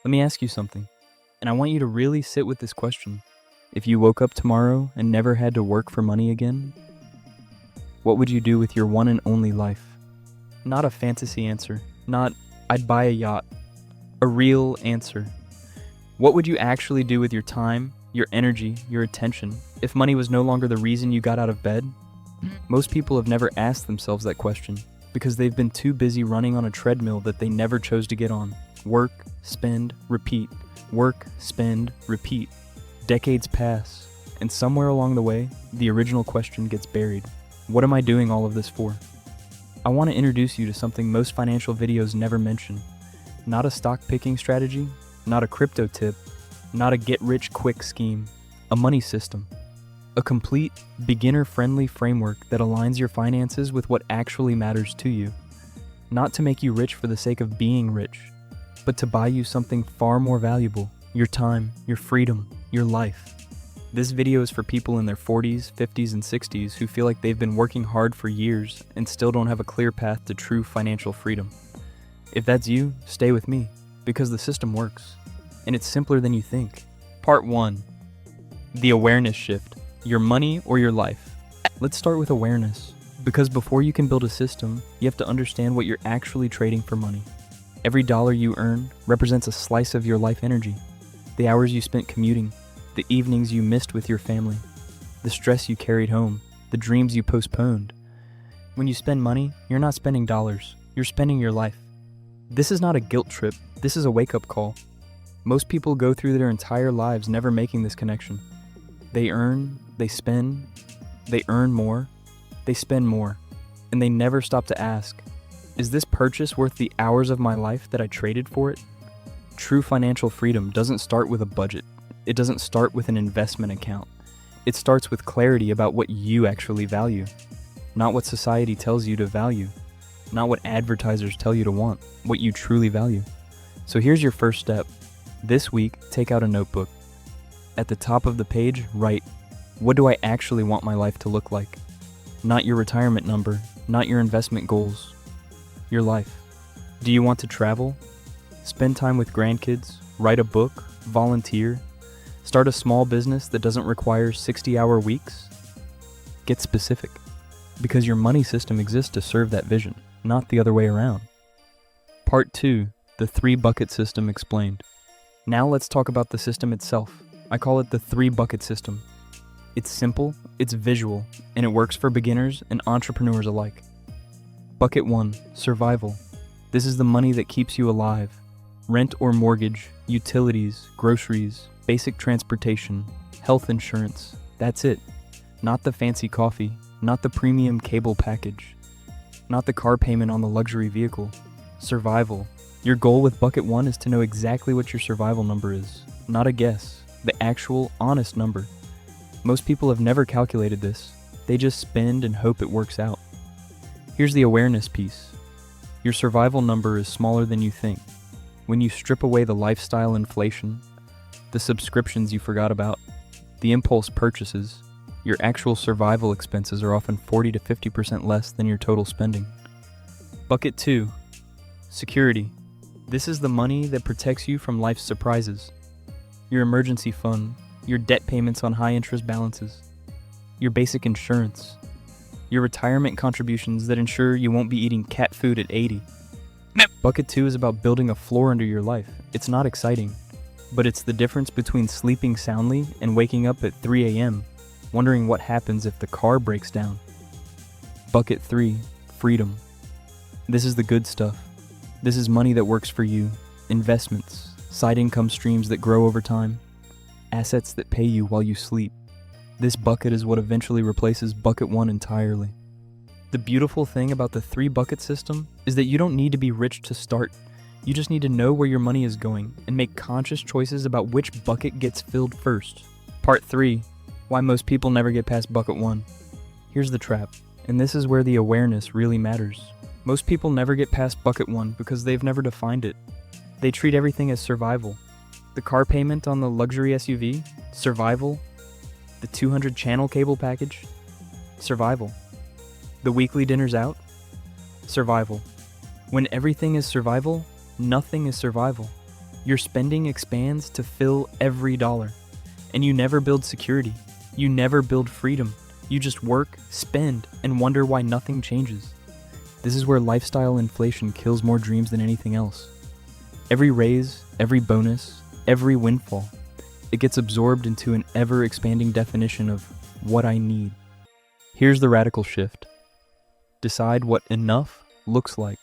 Let me ask you something, and I want you to really sit with this question. If you woke up tomorrow and never had to work for money again, what would you do with your one and only life? Not a fantasy answer, not "I'd buy a yacht." A real answer. What would you actually do with your time, your energy, your attention, if money was no longer the reason you got out of bed? Most people have never asked themselves that question because they've been too busy running on a treadmill that they never chose to get on. Work, spend, repeat. Work, spend, repeat. Decades pass, and somewhere along the way, the original question gets buried. What am I doing all of this for? I want to introduce you to something most financial videos never mention. Not a stock picking strategy, not a crypto tip, not a get-rich-quick scheme, a money system. A complete, beginner-friendly framework that aligns your finances with what actually matters to you. Not to make you rich for the sake of being rich, but to buy you something far more valuable: your time, your freedom, your life. This video is for people in their 40s, 50s, and 60s who feel like they've been working hard for years and still don't have a clear path to true financial freedom. If that's you, stay with me, because the system works, and it's simpler than you think. Part 1. The awareness shift. Your money or your life. Let's start with awareness, because before you can build a system, you have to understand what you're actually trading for money. Every dollar you earn represents a slice of your life energy. The hours you spent commuting, the evenings you missed with your family, the stress you carried home, the dreams you postponed. When you spend money, you're not spending dollars, you're spending your life. This is not a guilt trip, this is a wake-up call. Most people go through their entire lives never making this connection. They earn, they spend, they earn more, they spend more, and they never stop to ask, is this purchase worth the hours of my life that I traded for it? True financial freedom doesn't start with a budget. It doesn't start with an investment account. It starts with clarity about what you actually value, not what society tells you to value, not what advertisers tell you to want, what you truly value. So here's your first step. This week, take out a notebook. At the top of the page, write, what do I actually want my life to look like? Not your retirement number, not your investment goals, your life. Do you want to travel? Spend time with grandkids? Write a book? Volunteer? Start a small business that doesn't require 60-hour weeks? Get specific, because your money system exists to serve that vision, not the other way around. Part 2, the 3-bucket system explained. Now let's talk about the system itself. I call it the 3-bucket system. It's simple, it's visual, and it works for beginners and entrepreneurs alike. Bucket 1, survival. This is the money that keeps you alive. Rent or mortgage, utilities, groceries, basic transportation, health insurance. That's it. Not the fancy coffee, not the premium cable package, not the car payment on the luxury vehicle. Survival. Your goal with Bucket 1 is to know exactly what your survival number is. Not a guess, the actual, honest number. Most people have never calculated this. They just spend and hope it works out. Here's the awareness piece. Your survival number is smaller than you think. When you strip away the lifestyle inflation, the subscriptions you forgot about, the impulse purchases, your actual survival expenses are often 40 to 50% less than your total spending. Bucket 2, security. This is the money that protects you from life's surprises. Your emergency fund, your debt payments on high-interest balances, your basic insurance, your retirement contributions that ensure you won't be eating cat food at 80. Bucket 2 is about building a floor under your life. It's not exciting, but it's the difference between sleeping soundly and waking up at 3 a.m., wondering what happens if the car breaks down. Bucket 3, freedom. This is the good stuff. This is money that works for you, investments, side income streams that grow over time, assets that pay you while you sleep. This bucket is what eventually replaces Bucket 1 entirely. The beautiful thing about the 3-bucket system is that you don't need to be rich to start. You just need to know where your money is going and make conscious choices about which bucket gets filled first. Part 3, why most people never get past Bucket 1. Here's the trap, and this is where the awareness really matters. Most people never get past Bucket 1 because they've never defined it. They treat everything as survival. The car payment on the luxury SUV? Survival. The 200-channel cable package? Survival. The weekly dinners out? Survival. When everything is survival, nothing is survival. Your spending expands to fill every dollar. And you never build security. You never build freedom. You just work, spend, and wonder why nothing changes. This is where lifestyle inflation kills more dreams than anything else. Every raise, every bonus, every windfall, it gets absorbed into an ever-expanding definition of what I need. Here's the radical shift. Decide what enough looks like.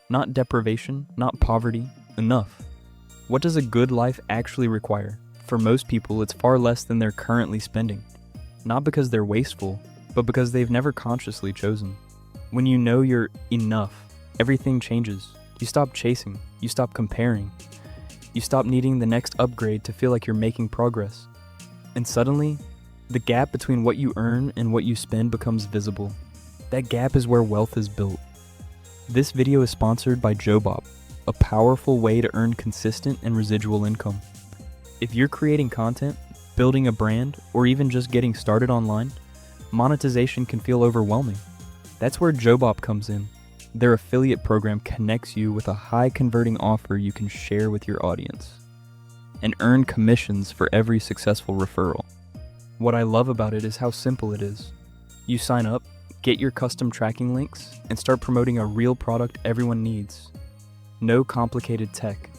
Not deprivation, not poverty, enough. What does a good life actually require? For most people, it's far less than they're currently spending. Not because they're wasteful, but because they've never consciously chosen. When you know you're enough, everything changes. You stop chasing, you stop comparing, you stop needing the next upgrade to feel like you're making progress. And suddenly, the gap between what you earn and what you spend becomes visible. That gap is where wealth is built. This video is sponsored by JoBop, a powerful way to earn consistent and residual income. If you're creating content, building a brand, or even just getting started online, monetization can feel overwhelming. That's where JoBop comes in. Their affiliate program connects you with a high-converting offer you can share with your audience and earn commissions for every successful referral. What I love about it is how simple it is. You sign up, get your custom tracking links, and start promoting a real product everyone needs. No complicated tech,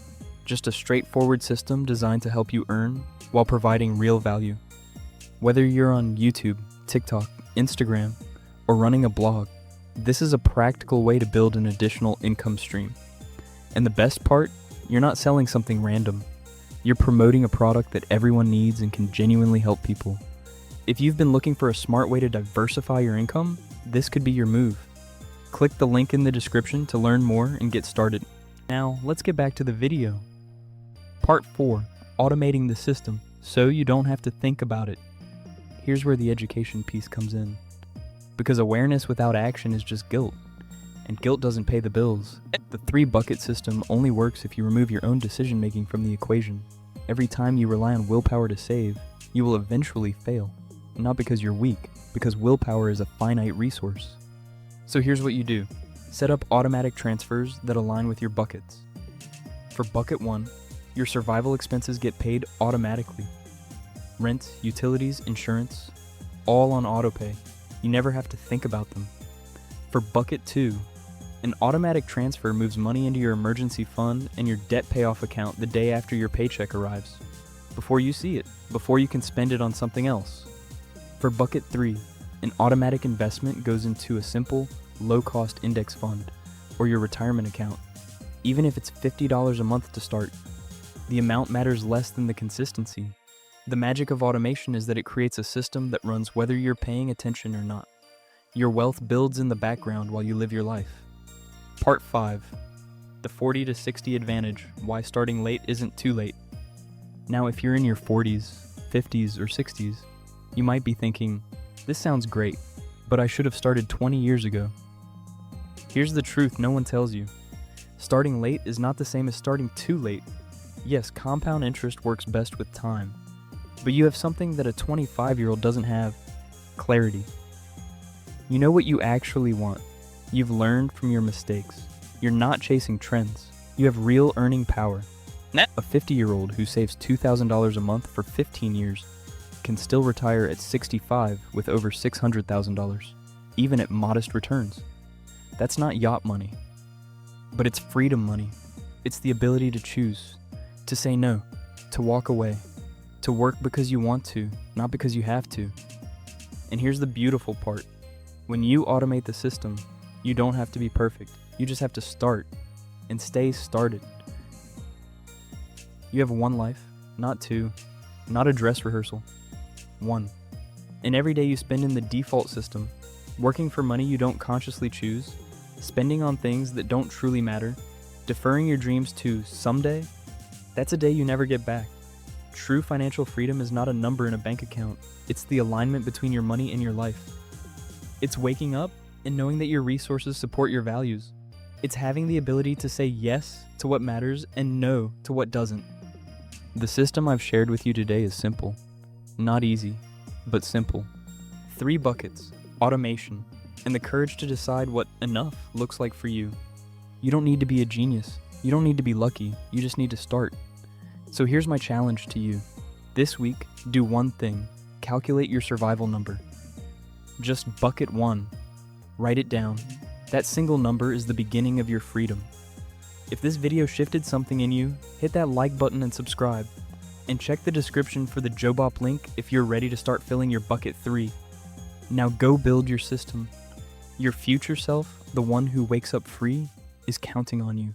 just a straightforward system designed to help you earn while providing real value. Whether you're on YouTube, TikTok, Instagram, or running a blog, this is a practical way to build an additional income stream. And the best part, you're not selling something random. You're promoting a product that everyone needs and can genuinely help people. If you've been looking for a smart way to diversify your income, this could be your move. Click the link in the description to learn more and get started. Now, let's get back to the video. Part 4, automating the system so you don't have to think about it. Here's where the education piece comes in. Because awareness without action is just guilt, and guilt doesn't pay the bills. The 3-bucket system only works if you remove your own decision-making from the equation. Every time you rely on willpower to save, you will eventually fail. Not because you're weak, because willpower is a finite resource. So here's what you do. Set up automatic transfers that align with your buckets. For bucket 1, your survival expenses get paid automatically. Rent, utilities, insurance, all on autopay. You never have to think about them. For bucket 2, an automatic transfer moves money into your emergency fund and your debt payoff account the day after your paycheck arrives. Before you see it, before you can spend it on something else. For bucket 3, an automatic investment goes into a simple, low-cost index fund, or your retirement account. Even if it's $50 a month to start, the amount matters less than the consistency. The magic of automation is that it creates a system that runs whether you're paying attention or not. Your wealth builds in the background while you live your life. Part 5, the 40 to 60 advantage, why starting late isn't too late. Now, if you're in your 40s, 50s, or 60s, you might be thinking, this sounds great, but I should have started 20 years ago. Here's the truth no one tells you. Starting late is not the same as starting too late. Yes, compound interest works best with time, but you have something that a 25-year-old doesn't have: clarity. You know what you actually want. You've learned from your mistakes. You're not chasing trends. You have real earning power. A 50-year-old who saves $2,000 a month for 15 years can still retire at 65 with over $600,000, even at modest returns. That's not yacht money, but it's freedom money. It's the ability to choose, to say no, to walk away, to work because you want to, not because you have to. And here's the beautiful part. When you automate the system, you don't have to be perfect. You just have to start and stay started. You have one life, not two, not a dress rehearsal. One. And every day you spend in the default system, working for money you don't consciously choose, spending on things that don't truly matter, deferring your dreams to someday, that's a day you never get back. True financial freedom is not a number in a bank account. It's the alignment between your money and your life. It's waking up and knowing that your resources support your values. It's having the ability to say yes to what matters and no to what doesn't. The system I've shared with you today is simple. Not easy, but simple. 3 buckets, automation, and the courage to decide what enough looks like for you. You don't need to be a genius. You don't need to be lucky, you just need to start. So here's my challenge to you. This week, do one thing. Calculate your survival number. Just bucket 1. Write it down. That single number is the beginning of your freedom. If this video shifted something in you, hit that like button and subscribe. And check the description for the Jobop link if you're ready to start filling your bucket 3. Now go build your system. Your future self, the one who wakes up free, is counting on you.